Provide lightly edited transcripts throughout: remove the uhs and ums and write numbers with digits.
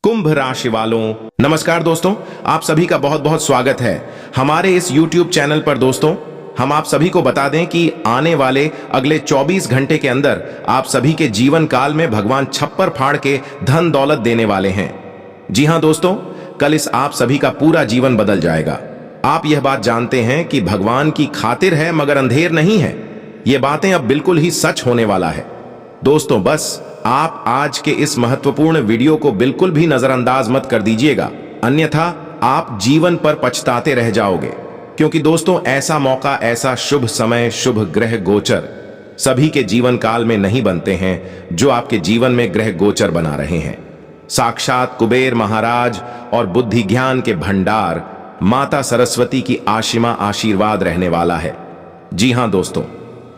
कुंभ राशि वालों, नमस्कार दोस्तों। आप सभी का बहुत बहुत स्वागत है हमारे इस YouTube चैनल पर। दोस्तों, हम आप सभी को बता दें कि आने वाले अगले 24 घंटे के अंदर आप सभी के जीवन काल में भगवान छप्पर फाड़ के धन दौलत देने वाले हैं। जी हां दोस्तों, कल इस आप सभी का पूरा जीवन बदल जाएगा। आप यह बात जानते हैं कि भगवान की खातिर है मगर अंधेर नहीं है। ये बातें अब बिल्कुल ही सच होने वाला है। दोस्तों, बस आप आज के इस महत्वपूर्ण वीडियो को बिल्कुल भी नजरअंदाज मत कर दीजिएगा, अन्यथा आप जीवन पर पछताते रह जाओगे। क्योंकि दोस्तों, ऐसा मौका, ऐसा शुभ समय, शुभ ग्रह गोचर सभी के जीवन काल में नहीं बनते हैं जो आपके जीवन में ग्रह गोचर बना रहे हैं। साक्षात कुबेर महाराज और बुद्धि ज्ञान के भंडार माता सरस्वती की आशिमा आशीर्वाद रहने वाला है। जी हां दोस्तों,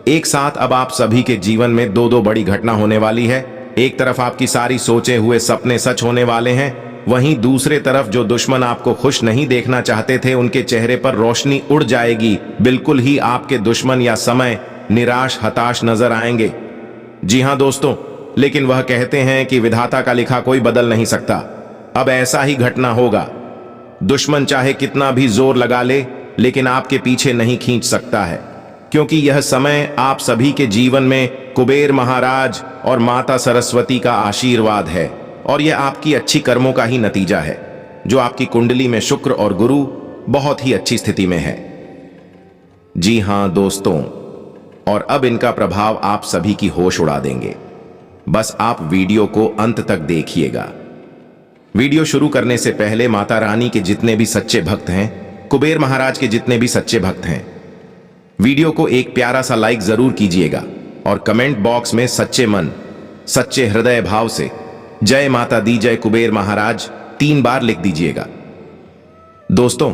एक साथ अब आप सभी के जीवन में दो बड़ी घटना होने वाली है। एक तरफ आपकी सारी सोचे हुए सपने सच होने वाले हैं, वहीं दूसरे तरफ जो दुश्मन आपको खुश नहीं देखना चाहते थे, उनके चेहरे पर रोशनी उड़ जाएगी। बिल्कुल ही आपके दुश्मन या समय निराश हताश नजर आएंगे। जी हां दोस्तों, लेकिन वह कहते हैं कि विधाता का लिखा कोई बदल नहीं सकता। अब ऐसा ही घटना होगा। दुश्मन चाहे कितना भी जोर लगा ले, लेकिन आपके पीछे नहीं खींच सकता है, क्योंकि यह समय आप सभी के जीवन में कुबेर महाराज और माता सरस्वती का आशीर्वाद है। और यह आपकी अच्छी कर्मों का ही नतीजा है, जो आपकी कुंडली में शुक्र और गुरु बहुत ही अच्छी स्थिति में है। जी हां दोस्तों, और अब इनका प्रभाव आप सभी की होश उड़ा देंगे। बस आप वीडियो को अंत तक देखिएगा। वीडियो शुरू करने से पहले माता रानी के जितने भी सच्चे भक्त हैं, कुबेर महाराज के जितने भी सच्चे भक्त हैं, वीडियो को एक प्यारा सा लाइक जरूर कीजिएगा और कमेंट बॉक्स में सच्चे मन, सच्चे हृदय भाव से जय माता दी, जय कुबेर महाराज 3 बार लिख दीजिएगा। दोस्तों,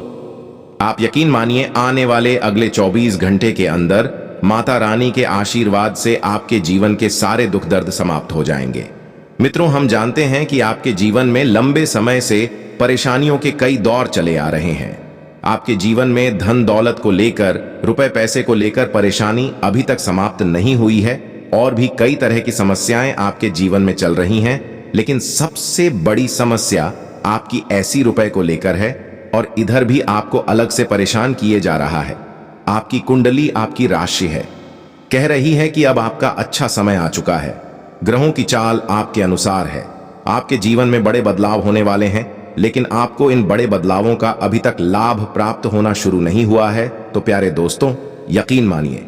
आप यकीन मानिए, आने वाले अगले 24 घंटे के अंदर माता रानी के आशीर्वाद से आपके जीवन के सारे दुख दर्द समाप्त हो जाएंगे। मित्रों, हम जानते हैं कि आपके जीवन में लंबे समय से परेशानियों के कई दौर चले आ रहे हैं। आपके जीवन में धन दौलत को लेकर, रुपए पैसे को लेकर परेशानी अभी तक समाप्त नहीं हुई है और भी कई तरह की समस्याएं आपके जीवन में चल रही हैं। लेकिन सबसे बड़ी समस्या आपकी ऐसी रुपए को लेकर है, और इधर भी आपको अलग से परेशान किए जा रहा है। आपकी कुंडली, आपकी राशि है, कह रही है कि अब आपका अच्छा समय आ चुका है। ग्रहों की चाल आपके अनुसार है। आपके जीवन में बड़े बदलाव होने वाले हैं, लेकिन आपको इन बड़े बदलावों का अभी तक लाभ प्राप्त होना शुरू नहीं हुआ है। तो प्यारे दोस्तों, यकीन मानिए,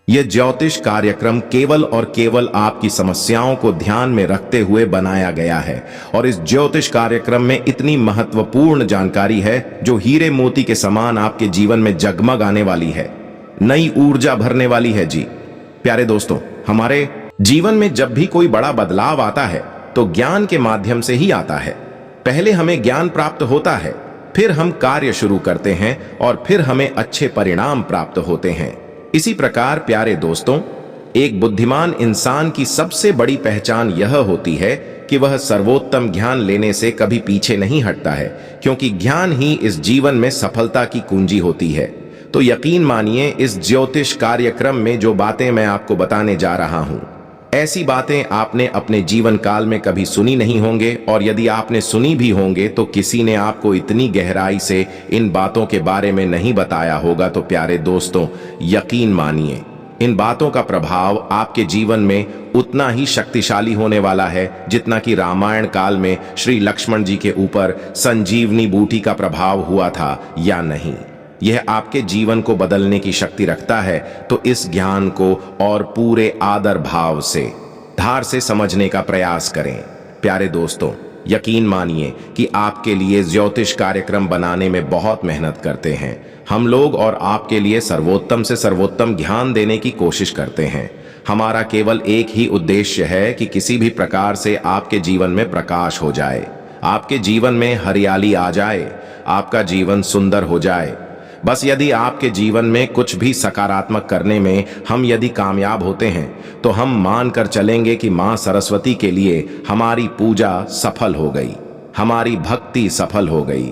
यह ज्योतिष कार्यक्रम केवल और केवल आपकी समस्याओं को ध्यान में रखते हुए बनाया गया है। और इस ज्योतिष कार्यक्रम में इतनी महत्वपूर्ण जानकारी है जो हीरे मोती के समान आपके जीवन में जगमग आने वाली है, नई ऊर्जा भरने वाली है। जी प्यारे दोस्तों, हमारे जीवन में जब भी कोई बड़ा बदलाव आता है तो ज्ञान के माध्यम से ही आता है। पहले हमें ज्ञान प्राप्त होता है, फिर हम कार्य शुरू करते हैं और फिर हमें अच्छे परिणाम प्राप्त होते हैं। इसी प्रकार प्यारे दोस्तों, एक बुद्धिमान इंसान की सबसे बड़ी पहचान यह होती है कि वह सर्वोत्तम ज्ञान लेने से कभी पीछे नहीं हटता है, क्योंकि ज्ञान ही इस जीवन में सफलता की कुंजी होती है। तो यकीन मानिए, इस ज्योतिष कार्यक्रम में जो बातें मैं आपको बताने जा रहा हूं, ऐसी बातें आपने अपने जीवन काल में कभी सुनी नहीं होंगे, और यदि आपने सुनी भी होंगे तो किसी ने आपको इतनी गहराई से इन बातों के बारे में नहीं बताया होगा। तो प्यारे दोस्तों, यकीन मानिए, इन बातों का प्रभाव आपके जीवन में उतना ही शक्तिशाली होने वाला है जितना कि रामायण काल में श्री लक्ष्मण जी के ऊपर संजीवनी बूटी का प्रभाव हुआ था या नहीं। यह आपके जीवन को बदलने की शक्ति रखता है। तो इस ज्ञान को और पूरे आदर भाव से, धार से समझने का प्रयास करें। प्यारे दोस्तों, यकीन मानिए कि आपके लिए ज्योतिष कार्यक्रम बनाने में बहुत मेहनत करते हैं हम लोग, और आपके लिए सर्वोत्तम से सर्वोत्तम ज्ञान देने की कोशिश करते हैं। हमारा केवल एक ही उद्देश्य है कि किसी भी प्रकार से आपके जीवन में प्रकाश हो जाए, आपके जीवन में हरियाली आ जाए, आपका जीवन सुंदर हो जाए। बस यदि आपके जीवन में कुछ भी सकारात्मक करने में हम यदि कामयाब होते हैं, तो हम मान कर चलेंगे कि मां सरस्वती के लिए हमारी पूजा सफल हो गई, हमारी भक्ति सफल हो गई।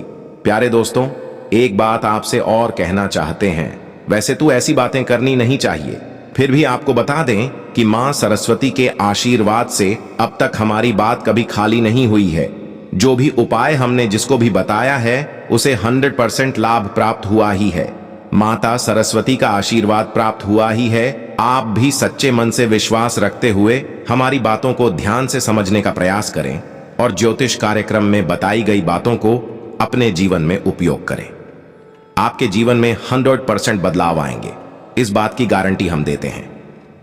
प्यारे दोस्तों, एक बात आपसे और कहना चाहते हैं। वैसे तो ऐसी बातें करनी नहीं चाहिए, फिर भी आपको बता दें कि मां सरस्वती के आशीर्वाद से अब तक हमारी बात कभी खाली नहीं हुई है। जो भी उपाय हमने जिसको भी बताया है उसे 100% लाभ प्राप्त हुआ ही है। माता सरस्वती का आशीर्वाद प्राप्त हुआ ही है। आप भी सच्चे मन से विश्वास रखते हुए हमारी बातों को ध्यान से समझने का प्रयास करें और ज्योतिष कार्यक्रम में बताई गई बातों को अपने जीवन में उपयोग करें। आपके जीवन में 100% बदलाव आएंगे, इस बात की गारंटी हम देते हैं।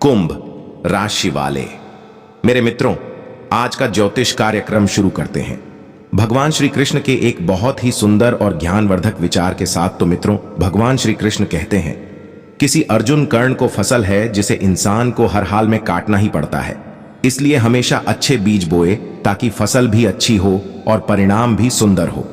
कुंभ राशि वाले मेरे मित्रों, आज का ज्योतिष कार्यक्रम शुरू करते हैं भगवान श्री कृष्ण के एक बहुत ही सुंदर और ज्ञानवर्धक विचार के साथ। तो मित्रों, भगवान श्री कृष्ण कहते हैं, किसी अर्जुन कर्ण को फसल है जिसे इंसान को हर हाल में काटना ही पड़ता है, इसलिए हमेशा अच्छे बीज बोए ताकि फसल भी अच्छी हो और परिणाम भी सुंदर हो।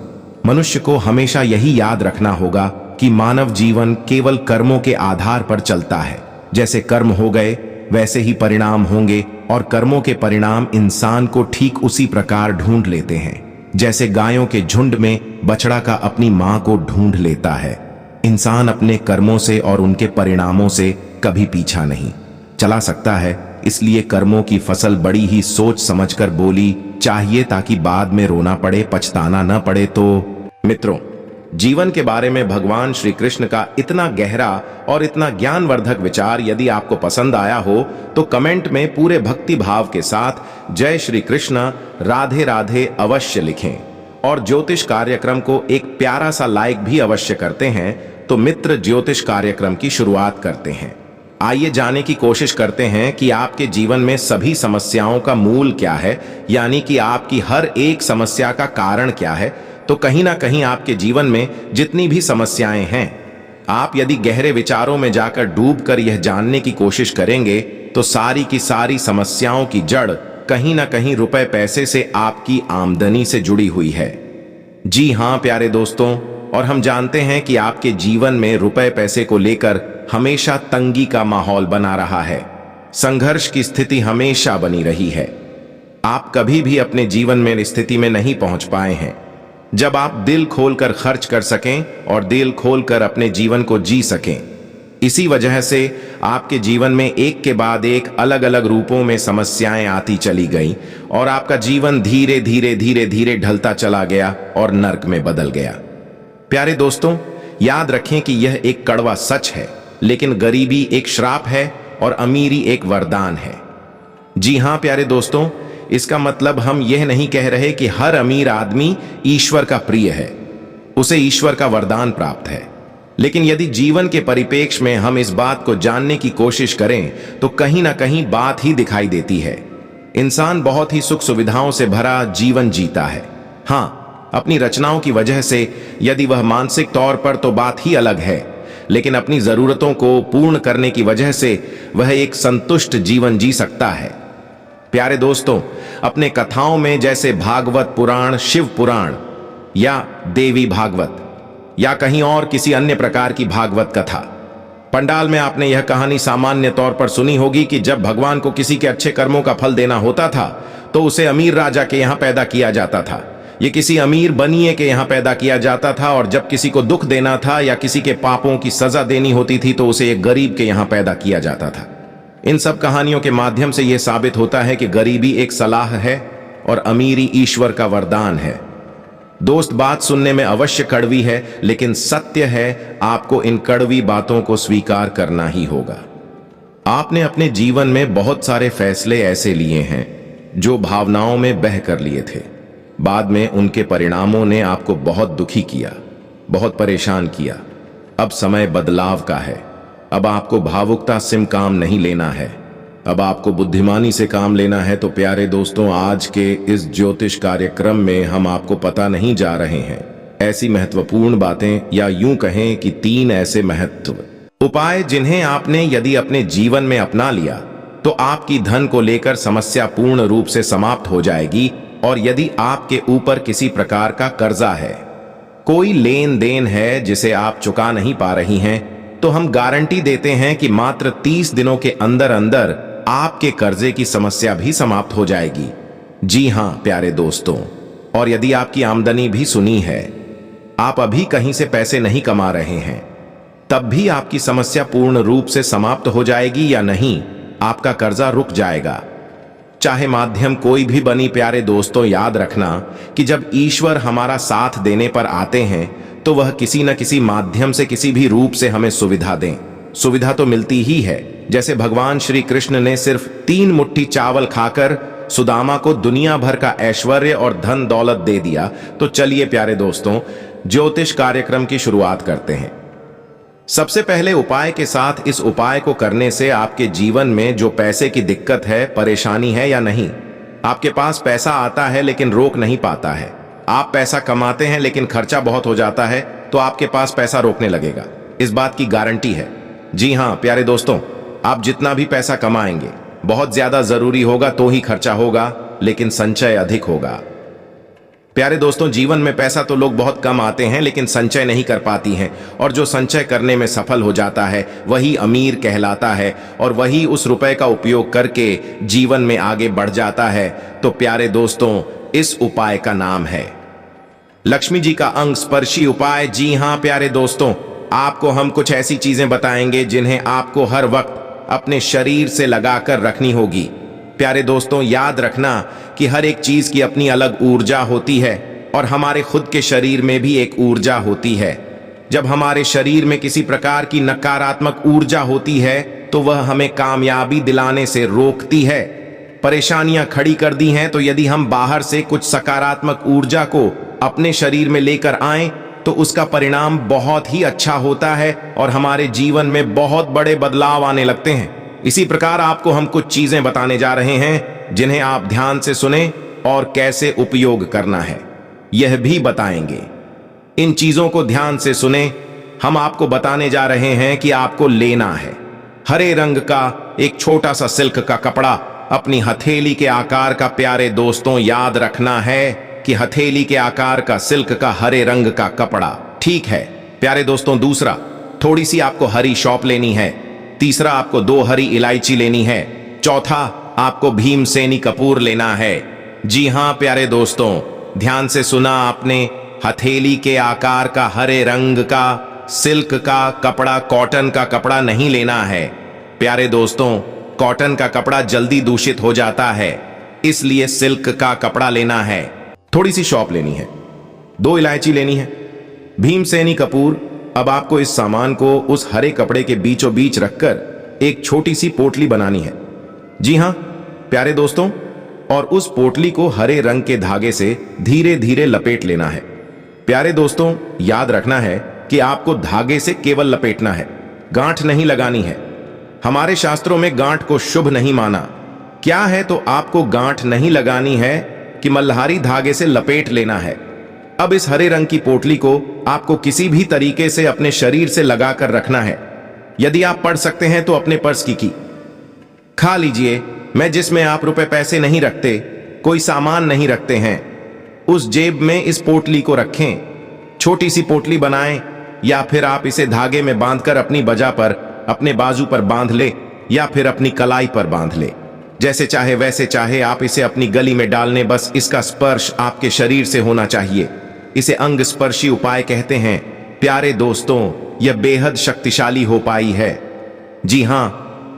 मनुष्य को हमेशा यही याद रखना होगा कि मानव जीवन केवल कर्मों के आधार पर चलता है। जैसे कर्म हो गए वैसे ही परिणाम होंगे और कर्मों के परिणाम इंसान को ठीक उसी प्रकार ढूंढ लेते हैं जैसे गायों के झुंड में बछड़ा का अपनी मां को ढूंढ लेता है। इंसान अपने कर्मों से और उनके परिणामों से कभी पीछा नहीं चला सकता है, इसलिए कर्मों की फसल बड़ी ही सोच समझकर बोली चाहिए ताकि बाद में रोना पड़े, पछताना न पड़े। तो मित्रों, जीवन के बारे में भगवान श्री कृष्ण का इतना गहरा और इतना ज्ञानवर्धक विचार यदि आपको पसंद आया हो तो कमेंट में पूरे भक्ति भाव के साथ जय श्री कृष्ण, राधे राधे अवश्य लिखें और ज्योतिष कार्यक्रम को एक प्यारा सा लाइक भी अवश्य करते हैं। तो मित्र, ज्योतिष कार्यक्रम की शुरुआत करते हैं। आइए जाने की कोशिश करते हैं कि आपके जीवन में सभी समस्याओं का मूल क्या है, यानी कि आपकी हर एक समस्या का कारण क्या है। तो कहीं ना कहीं आपके जीवन में जितनी भी समस्याएं हैं, आप यदि गहरे विचारों में जाकर डूबकर यह जानने की कोशिश करेंगे तो सारी की सारी समस्याओं की जड़ कहीं ना कहीं रुपए पैसे से, आपकी आमदनी से जुड़ी हुई है। जी हां प्यारे दोस्तों, और हम जानते हैं कि आपके जीवन में रुपए पैसे को लेकर हमेशा तंगी का माहौल बना रहा है, संघर्ष की स्थिति हमेशा बनी रही है। आप कभी भी अपने जीवन में इस स्थिति में नहीं पहुंच पाए हैं जब आप दिल खोलकर खर्च कर सकें और दिल खोलकर अपने जीवन को जी सकें। इसी वजह से आपके जीवन में एक के बाद एक अलग अलग रूपों में समस्याएं आती चली गईं और आपका जीवन धीरे धीरे धीरे धीरे ढलता चला गया और नर्क में बदल गया। प्यारे दोस्तों, याद रखें कि यह एक कड़वा सच है, लेकिन गरीबी एक श्राप है और अमीरी एक वरदान है। जी हां प्यारे दोस्तों, इसका मतलब हम यह नहीं कह रहे कि हर अमीर आदमी ईश्वर का प्रिय है, उसे ईश्वर का वरदान प्राप्त है। लेकिन यदि जीवन के परिप्रेक्ष्य में हम इस बात को जानने की कोशिश करें तो कहीं ना कहीं बात ही दिखाई देती है। इंसान बहुत ही सुख सुविधाओं से भरा जीवन जीता है। हाँ, अपनी रचनाओं की वजह से यदि वह मानसिक तौर पर तो बात ही अलग है, लेकिन अपनी जरूरतों को पूर्ण करने की वजह से वह एक संतुष्ट जीवन जी सकता है। प्यारे दोस्तों, अपने कथाओं में जैसे भागवत पुराण, शिव पुराण या देवी भागवत या कहीं और किसी अन्य प्रकार की भागवत कथा, पंडाल में आपने यह कहानी सामान्य तौर पर सुनी होगी कि जब भगवान को किसी के अच्छे कर्मों का फल देना होता था तो उसे अमीर राजा के यहां पैदा किया जाता था, ये किसी अमीर बनिए के यहां पैदा किया जाता था, और जब किसी को दुख देना था या किसी के पापों की सजा देनी होती थी तो उसे एक गरीब के यहां पैदा किया जाता था। इन सब कहानियों के माध्यम से यह साबित होता है कि गरीबी एक सलाह है और अमीरी ईश्वर का वरदान है। दोस्त, बात सुनने में अवश्य कड़वी है, लेकिन सत्य है, आपको इन कड़वी बातों को स्वीकार करना ही होगा। आपने अपने जीवन में बहुत सारे फैसले ऐसे लिए हैं जो भावनाओं में बह कर लिए थे। बाद में उनके परिणामों ने आपको बहुत दुखी किया, बहुत परेशान किया। अब समय बदलाव का है। अब आपको भावुकता से काम नहीं लेना है, अब आपको बुद्धिमानी से काम लेना है। तो प्यारे दोस्तों, आज के इस ज्योतिष कार्यक्रम में हम आपको पता नहीं जा रहे हैं ऐसी महत्वपूर्ण बातें, या यूं कहें कि 3 ऐसे महत्व उपाय जिन्हें आपने यदि अपने जीवन में अपना लिया तो आपकी धन को लेकर समस्या पूर्ण रूप से समाप्त हो जाएगी। और यदि आपके ऊपर किसी प्रकार का कर्जा है, कोई लेन देन है जिसे आप चुका नहीं पा रही हैं, तो हम गारंटी देते हैं कि मात्र 30 दिनों के अंदर अंदर आपके कर्जे की समस्या भी समाप्त हो जाएगी। जी हां प्यारे दोस्तों, और यदि आपकी आमदनी भी सुनी है, आप अभी कहीं से पैसे नहीं कमा रहे हैं, तब भी आपकी समस्या पूर्ण रूप से समाप्त हो जाएगी या नहीं, आपका कर्जा रुक जाएगा। चाहे माध्यम कोई भी बनी प्यारे दोस्तों, याद रखना कि जब ईश्वर हमारा साथ देने पर आते हैं तो वह किसी न किसी माध्यम से, किसी भी रूप से हमें सुविधा दें। सुविधा तो मिलती ही है। जैसे भगवान श्री कृष्ण ने सिर्फ 3 मुट्ठी चावल खाकर सुदामा को दुनिया भर का ऐश्वर्य और धन दौलत दे दिया। तो चलिए प्यारे दोस्तों, ज्योतिष कार्यक्रम की शुरुआत करते हैं। सबसे पहले उपाय के साथ, इस उपाय को करने से आपके जीवन में जो पैसे की दिक्कत है, परेशानी है या नहीं, आपके पास पैसा आता है लेकिन रोक नहीं पाता है, आप पैसा कमाते हैं लेकिन खर्चा बहुत हो जाता है, तो आपके पास पैसा रोकने लगेगा, इस बात की गारंटी है। जी हां प्यारे दोस्तों, आप जितना भी पैसा कमाएंगे बहुत ज्यादा जरूरी होगा तो ही खर्चा होगा, लेकिन संचय अधिक होगा। प्यारे दोस्तों, जीवन में पैसा तो लोग बहुत कम आते हैं लेकिन संचय नहीं कर पाती हैं, और जो संचय करने में सफल हो जाता है वही अमीर कहलाता है, और वही उस रुपए का उपयोग करके जीवन में आगे बढ़ जाता है। तो प्यारे दोस्तों, इस उपाय का नाम है लक्ष्मी जी का अंग स्पर्शी उपाय। जी हां प्यारे दोस्तों, आपको हम कुछ ऐसी चीजें बताएंगे जिन्हें आपको हर वक्त अपने शरीर से लगाकर रखनी होगी। प्यारे दोस्तों, याद रखना कि हर एक चीज की अपनी अलग ऊर्जा होती है, और हमारे खुद के शरीर में भी एक ऊर्जा होती है। जब हमारे शरीर में किसी प्रकार की नकारात्मक ऊर्जा होती है तो वह हमें कामयाबी दिलाने से रोकती है। परेशानियां खड़ी कर दी हैं, तो यदि हम बाहर से कुछ सकारात्मक ऊर्जा को अपने शरीर में लेकर आएं तो उसका परिणाम बहुत ही अच्छा होता है और हमारे जीवन में बहुत बड़े बदलाव आने लगते हैं। इसी प्रकार आपको हम कुछ चीजें बताने जा रहे हैं जिन्हें आप ध्यान से सुने और कैसे उपयोग करना है यह भी बताएंगे। इन चीजों को ध्यान से सुने। हम आपको बताने जा रहे हैं कि आपको लेना है हरे रंग का एक छोटा सा सिल्क का कपड़ा, अपनी हथेली के आकार का। प्यारे दोस्तों, याद रखना है कि हथेली के आकार का सिल्क का हरे रंग का कपड़ा, ठीक है प्यारे दोस्तों। दूसरा, थोड़ी सी आपको हरी सौंफ लेनी है। तीसरा, आपको 2 हरी इलायची लेनी है। चौथा, आपको भीमसेनी कपूर लेना है। जी हां प्यारे दोस्तों, ध्यान से सुना आपने। हथेली के आकार का हरे रंग का सिल्क का कपड़ा, कॉटन का कपड़ा नहीं लेना है। प्यारे दोस्तों, कॉटन का कपड़ा जल्दी दूषित हो जाता है, इसलिए सिल्क का कपड़ा लेना है। थोड़ी सी सौंफ लेनी है, 2 इलायची लेनी है, भीमसेनी कपूर। अब आपको इस सामान को उस हरे कपड़े के बीचों बीच रखकर एक छोटी सी पोटली बनानी है। जी हां प्यारे दोस्तों, और उस पोटली को हरे रंग के धागे से धीरे धीरे लपेट लेना है। प्यारे दोस्तों, याद रखना है कि आपको धागे से केवल लपेटना है, गांठ नहीं लगानी है। हमारे शास्त्रों में गांठ को शुभ नहीं माना। क्या है तो आपको गांठ नहीं लगानी है कि मल्हारी धागे से लपेट लेना है। अब इस हरे रंग की पोटली को आपको किसी भी तरीके से अपने शरीर से लगाकर रखना है। यदि आप पढ़ सकते हैं तो अपने पर्स की खा लीजिए, मैं जिसमें आप रुपए पैसे नहीं रखते, कोई सामान नहीं रखते हैं, उस जेब में इस पोटली को रखें। छोटी सी पोटली बनाएं, या फिर आप इसे धागे में बांधकर अपनी बजा पर, अपने बाजू पर बांध ले, या फिर अपनी कलाई पर बांध ले। जैसे चाहे वैसे चाहे आप इसे अपनी गली में डालने, बस इसका स्पर्श आपके शरीर से होना चाहिए। इसे अंग स्पर्शी उपाय कहते हैं। प्यारे दोस्तों, यह बेहद शक्तिशाली उपाय है। जी हां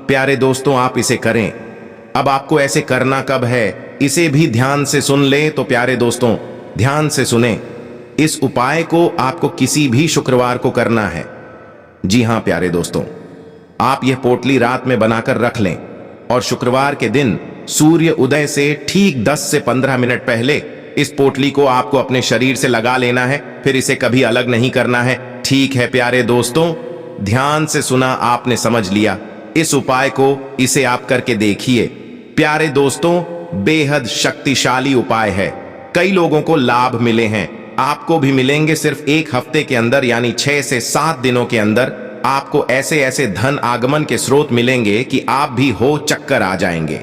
प्यारे दोस्तों, आप इसे करें। अब आपको ऐसे करना कब है, इसे भी ध्यान से सुन ले। तो प्यारे दोस्तों, ध्यान से सुने। इस उपाय को आपको किसी भी शुक्रवार को करना है। जी हां प्यारे दोस्तों, आप यह पोटली रात में बनाकर रख लें, और शुक्रवार के दिन सूर्य उदय से ठीक 10 से 15 मिनट पहले इस पोटली को आपको अपने शरीर से लगा लेना है। फिर इसे कभी अलग नहीं करना है। ठीक है प्यारे दोस्तों, ध्यान से सुना, आपने समझ लिया इस उपाय को। इसे आप करके देखिए। प्यारे दोस्तों, बेहद शक्तिशाली उपाय है। कई लोगों को लाभ मिले हैं, आपको भी मिलेंगे। सिर्फ 1 हफ्ते के अंदर, यानी 6 से 7 दिनों के अंदर आपको ऐसे ऐसे धन आगमन के स्रोत मिलेंगे कि आप भी हो चक्कर आ जाएंगे।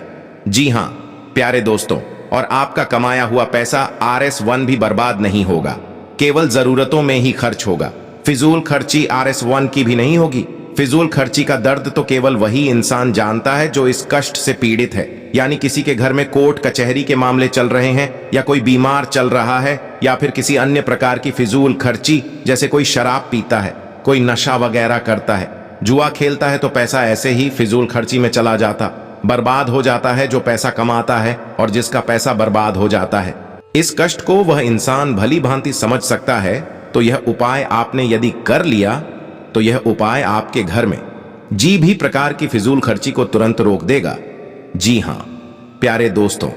जी हां प्यारे दोस्तों, और आपका कमाया हुआ पैसा RS1 भी बर्बाद नहीं होगा, केवल जरूरतों में ही खर्च होगा। फिजूल खर्ची RS1 की भी नहीं होगी। फिजूल खर्ची का दर्द तो केवल वही इंसान जानता है जो इस कष्ट से पीड़ित है। यानी किसी के घर में कोर्ट कचहरी के मामले चल रहे हैं, या कोई बीमार चल रहा है, या फिर किसी अन्य प्रकार की फिजूल खर्ची, जैसे कोई शराब पीता है, कोई नशा वगैरह करता है, जुआ खेलता है, तो पैसा ऐसे ही फिजूल खर्ची में चला जाता। बर्बाद हो जाता है जो पैसा कमाता है और जिसका पैसा बर्बाद हो जाता है। इस कष्ट को वह इंसान भली भांति समझ सकता है। तो यह उपाय आपने यदि कर लिया तो यह उपाय आपके घर में जी भी प्रकार की फिजूल खर्ची को तुरंत रोक देगा। जी हां प्यारे दोस्तों,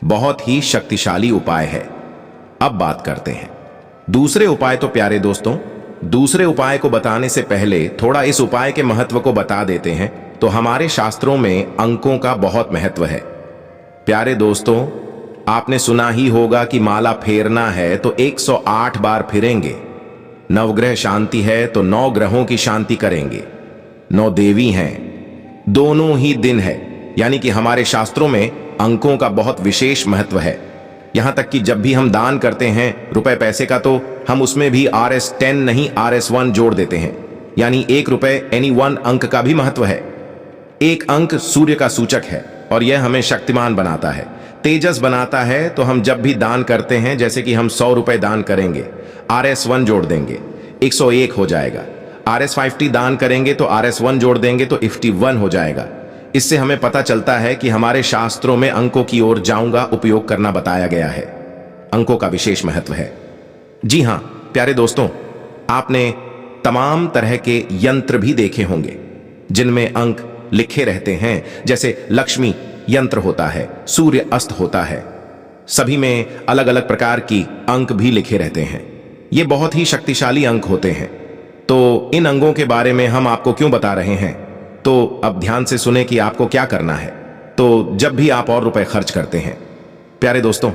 बहुत ही शक्तिशाली उपाय है। अब बात करते हैं दूसरे उपाय। तो प्यारे दोस्तों, दूसरे उपाय को बताने से पहले थोड़ा इस उपाय के महत्व को बता देते हैं। तो हमारे शास्त्रों में अंकों का बहुत महत्व है। प्यारे दोस्तों, आपने सुना ही होगा कि माला फेरना है तो 108 बार फिरेंगे। नवग्रह शांति है तो 9 ग्रहों की शांति करेंगे। 9 देवी हैं, दोनों ही दिन है। यानी कि हमारे शास्त्रों में अंकों का बहुत विशेष महत्व है। यहां तक कि जब भी हम दान करते हैं रुपए पैसे का, तो हम उसमें भी RS10 नहीं RS1 जोड़ देते हैं। यानी 1 रुपए यानी 1 अंक का भी महत्व है। 1 अंक सूर्य का सूचक है और यह हमें शक्तिमान बनाता है, तेजस बनाता है। तो हम जब भी दान करते हैं, जैसे कि हम 100 रुपए दान करेंगे, RS1 जोड़ देंगे, 101 हो जाएगा। RS50 दान करेंगे तो RS1 जोड़ देंगे तो 51 हो जाएगा। इससे हमें पता चलता है कि हमारे शास्त्रों में अंकों की ओर जाऊंगा उपयोग करना बताया गया है। अंकों का विशेष महत्व है। जी हां प्यारे दोस्तों, आपने तमाम तरह के यंत्र भी देखे होंगे जिनमें अंक लिखे रहते हैं। जैसे लक्ष्मी यंत्र होता है, सूर्य अस्त होता है, सभी में अलग अलग प्रकार की अंक भी लिखे रहते हैं। ये बहुत ही शक्तिशाली अंक होते हैं। तो इन अंगों के बारे में हम आपको क्यों बता रहे हैं, तो अब ध्यान से सुने कि आपको क्या करना है। तो जब भी आप और रुपए खर्च करते हैं, प्यारे दोस्तों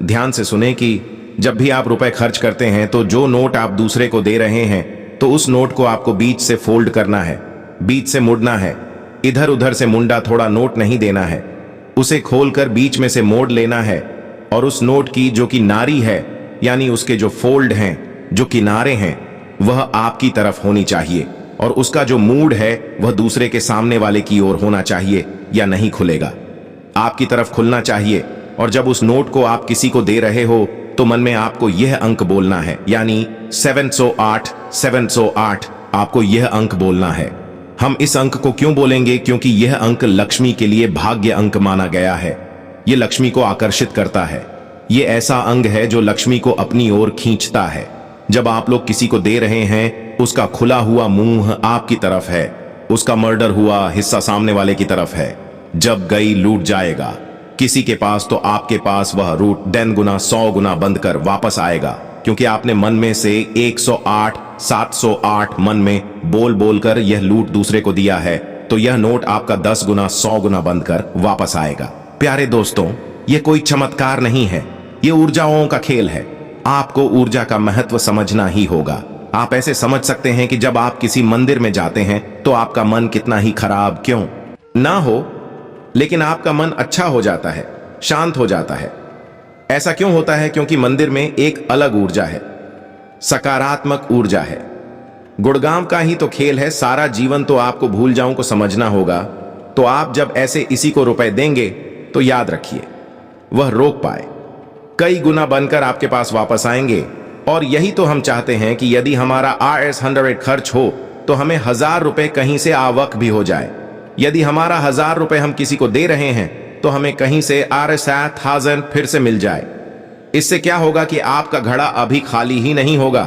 ध्यान से सुने कि जब भी आप रुपए खर्च करते हैं तो जो नोट आप दूसरे को दे रहे हैं, तो उस नोट को आपको बीच से फोल्ड करना है, बीच से मुड़ना है। इधर उधर से मुंडा थोड़ा नोट नहीं देना है, उसे खोलकर बीच में से मोड़ लेना है। और उस नोट की जो कि नारी है, यानी उसके जो फोल्ड हैं, जो किनारे हैं, वह आपकी तरफ होनी चाहिए। और उसका जो मूड है वह दूसरे के सामने वाले की ओर होना चाहिए, या नहीं खुलेगा, आपकी तरफ खुलना चाहिए। और जब उस नोट को आप किसी को दे रहे हो तो मन में आपको यह अंक बोलना है, यानी 708 708 आपको यह अंक बोलना है। हम इस अंक को क्यों बोलेंगे? क्योंकि यह अंक लक्ष्मी के लिए भाग्य अंक माना गया है। यह लक्ष्मी को आकर्षित करता है। यह ऐसा अंग है जो लक्ष्मी को अपनी ओर खींचता है। जब आप लोग किसी को दे रहे हैं, उसका खुला हुआ मुंह आपकी तरफ है, उसका मर्डर हुआ हिस्सा सामने वाले की तरफ है। जब गई लूट जाएगा किसी के पास, तो आपके पास वह रूट 10 गुना 100 गुना बंद कर वापस आएगा। क्योंकि आपने मन में से 108 708 मन में बोल बोलकर यह लूट दूसरे को दिया है, तो यह नोट आपका 10 गुना 100 गुना बंद कर वापस आएगा। प्यारे दोस्तों, यह कोई चमत्कार नहीं है, यह ऊर्जाओं का खेल है। आपको ऊर्जा का महत्व समझना ही होगा। आप ऐसे समझ सकते हैं कि जब आप किसी मंदिर में जाते हैं तो आपका मन कितना ही खराब क्यों ना हो, लेकिन आपका मन अच्छा हो जाता है, शांत हो जाता है। ऐसा क्यों होता है? क्योंकि मंदिर में एक अलग ऊर्जा है, सकारात्मक ऊर्जा है। गुड़गांव का ही तो खेल है। सारा जीवन तो आपको भूल जाऊं को समझना होगा। तो आप जब ऐसे इसी को रुपए देंगे तो याद रखिए वह रोक पाए, कई गुना बनकर आपके पास वापस आएंगे। और यही तो हम चाहते हैं कि यदि हमारा RS100 खर्च हो तो हमें 1000 रुपए कहीं से आवक भी हो जाए। यदि हमारा 1000 रुपए हम किसी को दे रहे हैं तो हमें कहीं से RS1000 फिर से मिल जाए। इससे क्या होगा कि आपका घड़ा अभी खाली ही नहीं होगा।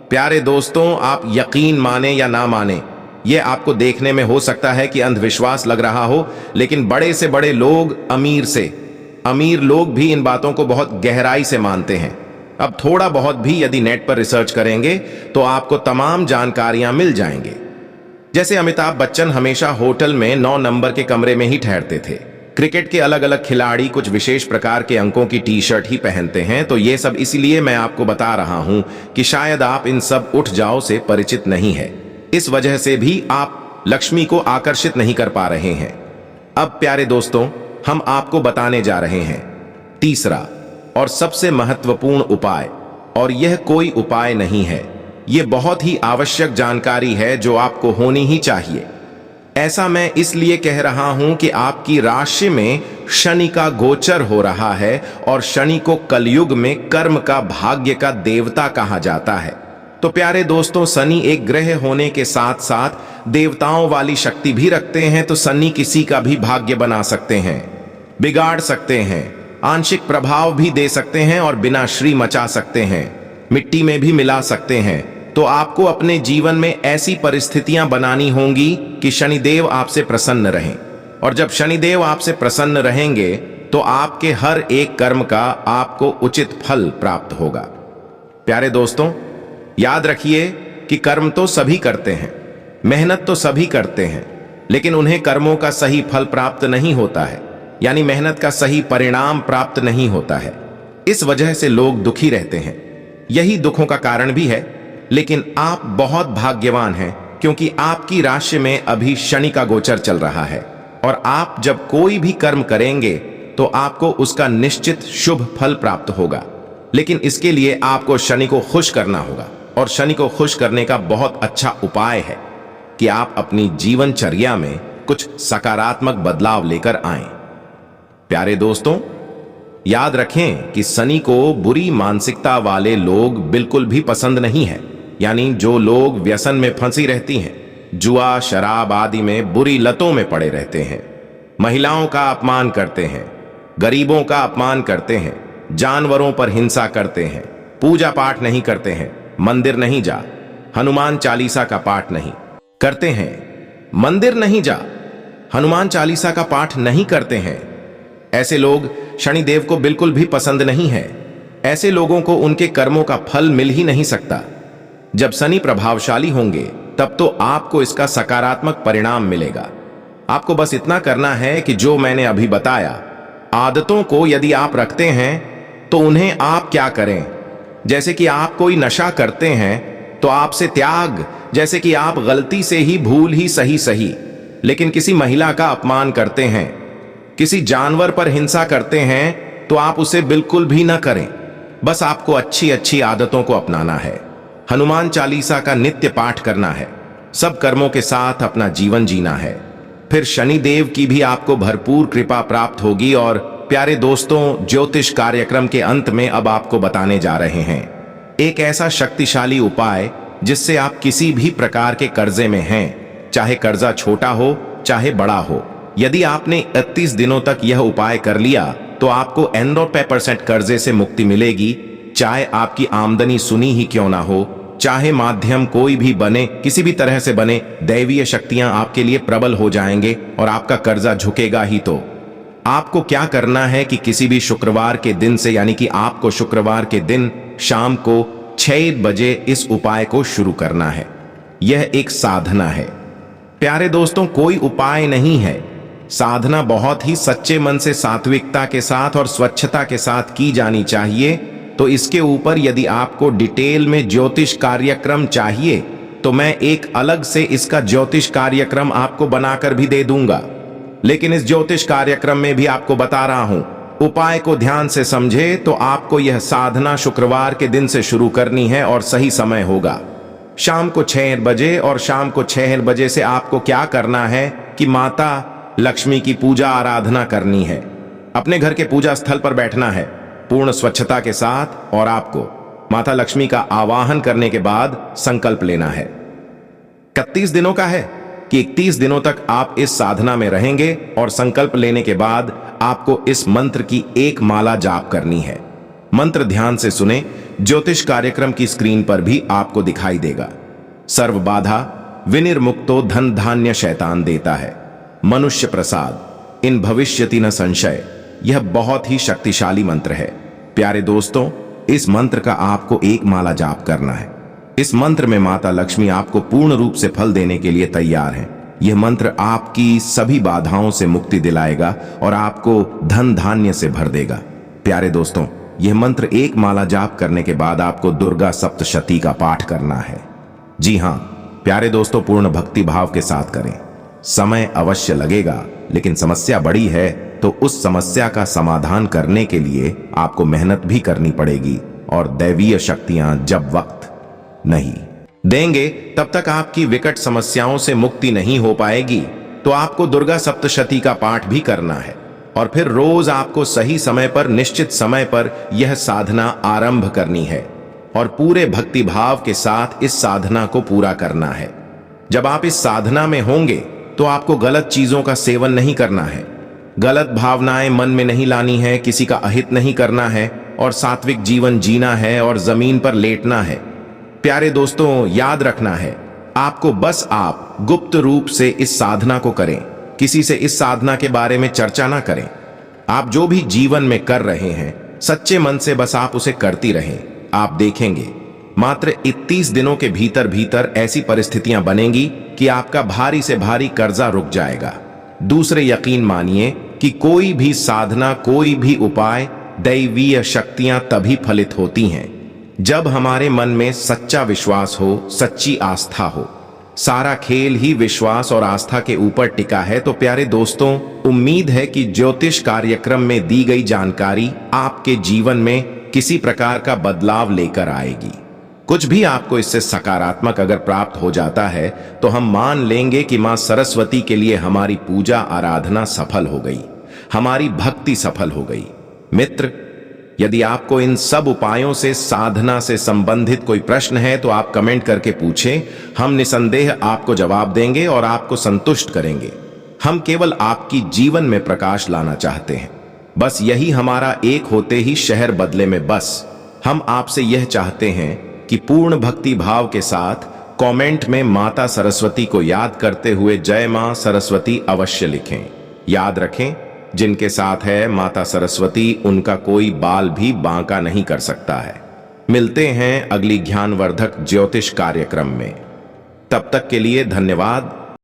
प्यारे दोस्तों, आप यकीन माने या ना माने, यह आपको देखने में हो सकता है कि अंधविश्वास लग रहा हो, लेकिन बड़े से बड़े लोग, अमीर से अमीर लोग भी इन बातों को बहुत गहराई से मानते हैं। अब थोड़ा बहुत भी यदि नेट पर रिसर्च करेंगे तो आपको तमाम जानकारियां मिल जाएंगे। जैसे अमिताभ बच्चन हमेशा होटल में 9 नंबर के कमरे में ही ठहरते थे। क्रिकेट के अलग अलग खिलाड़ी कुछ विशेष प्रकार के अंकों की टी शर्ट ही पहनते हैं। तो ये सब इसलिए मैं आपको बता रहा हूं कि शायद आप इन सब उठ जाओ से परिचित नहीं है। इस वजह से भी आप लक्ष्मी को आकर्षित नहीं कर पा रहे हैं। अब प्यारे दोस्तों, हम आपको बताने जा रहे हैं तीसरा और सबसे महत्वपूर्ण उपाय। और यह कोई उपाय नहीं है, यह बहुत ही आवश्यक जानकारी है जो आपको होनी ही चाहिए। ऐसा मैं इसलिए कह रहा हूं कि आपकी राशि में शनि का गोचर हो रहा है और शनि को कलयुग में कर्म का, भाग्य का देवता कहा जाता है। तो प्यारे दोस्तों, शनि एक ग्रह होने के साथ साथ देवताओं वाली शक्ति भी रखते हैं। तो शनि किसी का भी भाग्य बना सकते हैं, बिगाड़ सकते हैं, आंशिक प्रभाव भी दे सकते हैं और बिना श्री मचा सकते हैं, मिट्टी में भी मिला सकते हैं। तो आपको अपने जीवन में ऐसी परिस्थितियां बनानी होंगी कि शनिदेव आपसे प्रसन्न रहें। और जब शनिदेव आपसे प्रसन्न रहेंगे तो आपके हर एक कर्म का आपको उचित फल प्राप्त होगा। प्यारे दोस्तों, याद रखिए कि कर्म तो सभी करते हैं, मेहनत तो सभी करते हैं, लेकिन उन्हें कर्मों का सही फल प्राप्त नहीं होता है, यानी मेहनत का सही परिणाम प्राप्त नहीं होता है। इस वजह से लोग दुखी रहते हैं। यही दुखों का कारण भी है। लेकिन आप बहुत भाग्यवान हैं, क्योंकि आपकी राशि में अभी शनि का गोचर चल रहा है और आप जब कोई भी कर्म करेंगे तो आपको उसका निश्चित शुभ फल प्राप्त होगा। लेकिन इसके लिए आपको शनि को खुश करना होगा। और शनि को खुश करने का बहुत अच्छा उपाय है कि आप अपनी जीवनचर्या में कुछ सकारात्मक बदलाव लेकर आएं। प्यारे दोस्तों, याद रखें कि शनि को बुरी मानसिकता वाले लोग बिल्कुल भी पसंद नहीं है। यानी जो लोग व्यसन में फंसी रहती हैं, जुआ शराब आदि में बुरी लतों में पड़े रहते हैं, महिलाओं का अपमान करते हैं, गरीबों का अपमान करते हैं, जानवरों पर हिंसा करते हैं, पूजा पाठ नहीं करते हैं, मंदिर नहीं जा, हनुमान चालीसा का पाठ नहीं करते हैं, मंदिर नहीं जा, हनुमान चालीसा का पाठ नहीं करते हैं, ऐसे लोग शनिदेव को बिल्कुल भी पसंद नहीं है। ऐसे लोगों को उनके कर्मों का फल मिल ही नहीं सकता। जब शनि प्रभावशाली होंगे तब तो आपको इसका सकारात्मक परिणाम मिलेगा। आपको बस इतना करना है कि जो मैंने अभी बताया, आदतों को यदि आप रखते हैं तो उन्हें आप क्या करें। जैसे कि आप कोई नशा करते हैं तो आपसे त्याग, जैसे कि आप गलती से ही भूल ही सही, लेकिन किसी महिला का अपमान करते हैं, किसी जानवर पर हिंसा करते हैं तो आप उसे बिल्कुल भी ना करें। बस आपको अच्छी अच्छी आदतों को अपनाना है, हनुमान चालीसा का नित्य पाठ करना है, सब कर्मों के साथ अपना जीवन जीना है। फिर शनिदेव की भी आपको भरपूर कृपा प्राप्त होगी। और प्यारे दोस्तों, ज्योतिष कार्यक्रम के अंत में अब आपको बताने जा रहे हैं एक ऐसा शक्तिशाली उपाय जिससे आप किसी भी प्रकार के कर्जे में हैं, चाहे कर्जा छोटा हो चाहे बड़ा हो। यदि आपने 31 दिनों तक यह उपाय कर लिया तो आपको 90% कर्जे से मुक्ति मिलेगी। चाहे आपकी आमदनी सुनी ही क्यों ना हो, चाहे माध्यम कोई भी बने, किसी भी तरह से बने, दैवीय शक्तियां आपके लिए प्रबल हो जाएंगे और आपका कर्जा झुकेगा ही। तो आपको क्या करना है कि किसी भी शुक्रवार के दिन से, यानी कि आपको शुक्रवार के दिन शाम को 6 बजे इस उपाय को शुरू करना है। यह एक साधना है प्यारे दोस्तों, कोई उपाय नहीं है। साधना बहुत ही सच्चे मन से, सात्विकता के साथ और स्वच्छता के साथ की जानी चाहिए। तो इसके ऊपर यदि आपको डिटेल में ज्योतिष कार्यक्रम चाहिए तो मैं एक अलग से इसका ज्योतिष कार्यक्रम आपको बनाकर भी दे दूंगा। लेकिन इस ज्योतिष कार्यक्रम में भी आपको बता रहा हूं, उपाय को ध्यान से समझे तो आपको यह साधना शुक्रवार के दिन से शुरू करनी है और सही समय होगा शाम को 6 बजे। और शाम को 6 बजे से आपको क्या करना है कि माता लक्ष्मी की पूजा आराधना करनी है। अपने घर के पूजा स्थल पर बैठना है पूर्ण स्वच्छता के साथ और आपको माता लक्ष्मी का आवाहन करने के बाद संकल्प लेना है। 31 दिनों का है कि 31 दिनों तक आप इस साधना में रहेंगे और संकल्प लेने के बाद आपको इस मंत्र की एक माला जाप करनी है। मंत्र ध्यान से सुने, ज्योतिष कार्यक्रम की स्क्रीन पर भी आपको दिखाई देगा। सर्व बाधा विनिर्मुक्तो धन धान्य शैतान देता है, मनुष्य प्रसाद इन भविष्यति न संशय। यह बहुत ही शक्तिशाली मंत्र है प्यारे दोस्तों। इस मंत्र का आपको एक माला जाप करना है। इस मंत्र में माता लक्ष्मी आपको पूर्ण रूप से फल देने के लिए तैयार हैं। यह मंत्र आपकी सभी बाधाओं से मुक्ति दिलाएगा और आपको धन धान्य से भर देगा। प्यारे दोस्तों, यह मंत्र एक माला जाप करने के बाद आपको दुर्गा सप्तशती का पाठ करना है। जी हां प्यारे दोस्तों, पूर्ण भक्ति भाव के साथ करें। समय अवश्य लगेगा, लेकिन समस्या बड़ी है तो उस समस्या का समाधान करने के लिए आपको मेहनत भी करनी पड़ेगी। और दैवीय शक्तियां जब वक्त नहीं देंगे तब तक आपकी विकट समस्याओं से मुक्ति नहीं हो पाएगी। तो आपको दुर्गा सप्तशती का पाठ भी करना है और फिर रोज आपको सही समय पर, निश्चित समय पर यह साधना आरंभ करनी है। और पूरे भक्ति भाव के साथ इस साधना को पूरा करना है। जब आप इस साधना में होंगे तो आपको गलत चीजों का सेवन नहीं करना है, गलत भावनाएं मन में नहीं लानी है, किसी का अहित नहीं करना है और सात्विक जीवन जीना है और जमीन पर लेटना है। प्यारे दोस्तों, याद रखना है, आपको बस आप गुप्त रूप से इस साधना को करें, किसी से इस साधना के बारे में चर्चा ना करें। आप जो भी जीवन में कर रहे हैं सच्चे मन से बस आप उसे करती रहें। आप देखेंगे मात्र 31 दिनों के भीतर भीतर ऐसी परिस्थितियां बनेंगी कि आपका भारी से भारी कर्जा रुक जाएगा। दूसरे, यकीन मानिए कि कोई भी साधना, कोई भी उपाय, दैवीय शक्तियां तभी फलित होती हैं जब हमारे मन में सच्चा विश्वास हो, सच्ची आस्था हो। सारा खेल ही विश्वास और आस्था के ऊपर टिका है। तो प्यारे दोस्तों, उम्मीद है कि ज्योतिष कार्यक्रम में दी गई जानकारी आपके जीवन में किसी प्रकार का बदलाव लेकर आएगी। कुछ भी आपको इससे सकारात्मक अगर प्राप्त हो जाता है तो हम मान लेंगे कि मां सरस्वती के लिए हमारी पूजा आराधना सफल हो गई, हमारी भक्ति सफल हो गई। मित्र, यदि आपको इन सब उपायों से, साधना से संबंधित कोई प्रश्न है तो आप कमेंट करके पूछें। हम निसंदेह आपको जवाब देंगे और आपको संतुष्ट करेंगे। हम केवल आपकी जीवन में प्रकाश लाना चाहते हैं। बस यही हमारा एक होते ही शहर बदले में बस हम आपसे यह चाहते हैं कि पूर्ण भक्ति भाव के साथ कमेंट में माता सरस्वती को याद करते हुए जय मां सरस्वती अवश्य लिखें। याद रखें, जिनके साथ है माता सरस्वती, उनका कोई बाल भी बांका नहीं कर सकता है। मिलते हैं अगली ज्ञानवर्धक ज्योतिष कार्यक्रम में। तब तक के लिए धन्यवाद।